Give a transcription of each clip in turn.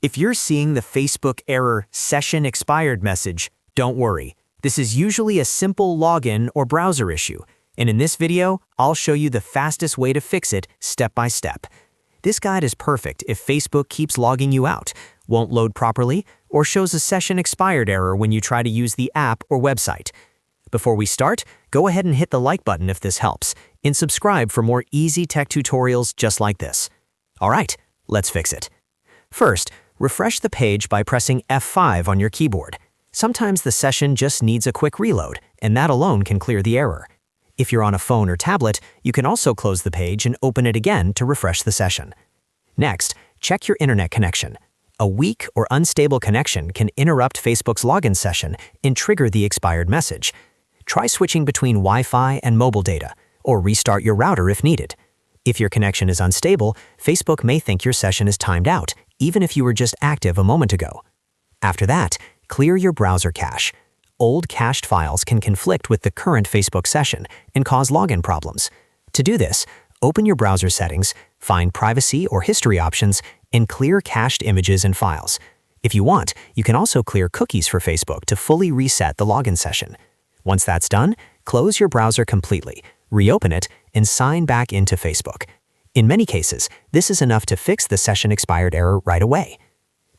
If you're seeing the Facebook error "Session expired" message, don't worry. This is usually a simple login or browser issue, and in this video, I'll show you the fastest way to fix it step by step. This guide is perfect if Facebook keeps logging you out, won't load properly, or shows a "Session expired" error when you try to use the app or website. Before we start, go ahead and hit the like button if this helps, and subscribe for more easy tech tutorials just like this. Alright, let's fix it. First, refresh the page by pressing F5 on your keyboard. Sometimes the session just needs a quick reload, and that alone can clear the error. If you're on a phone or tablet, you can also close the page and open it again to refresh the session. Next, check your internet connection. A weak or unstable connection can interrupt Facebook's login session and trigger the expired message. Try switching between Wi-Fi and mobile data, or restart your router if needed. If your connection is unstable, Facebook may think your session is timed out, even if you were just active a moment ago. After that, clear your browser cache. Old cached files can conflict with the current Facebook session and cause login problems. To do this, open your browser settings, find Privacy or History options, and clear cached images and files. If you want, you can also clear cookies for Facebook to fully reset the login session. Once that's done, close your browser completely, reopen it, and sign back into Facebook. In many cases, this is enough to fix the session expired error right away.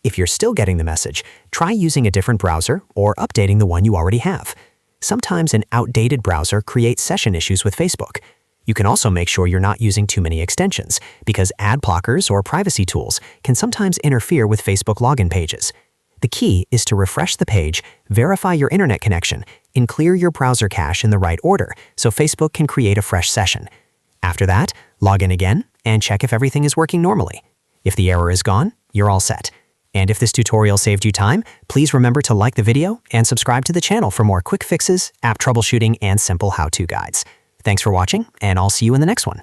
If you're still getting the message, try using a different browser or updating the one you already have. Sometimes an outdated browser creates session issues with Facebook. You can also make sure you're not using too many extensions, because ad blockers or privacy tools can sometimes interfere with Facebook login pages. The key is to refresh the page, verify your internet connection, and clear your browser cache in the right order so Facebook can create a fresh session. After that, log in again and check if everything is working normally. If the error is gone, you're all set. And if this tutorial saved you time, please remember to like the video and subscribe to the channel for more quick fixes, app troubleshooting, and simple how-to guides. Thanks for watching, and I'll see you in the next one.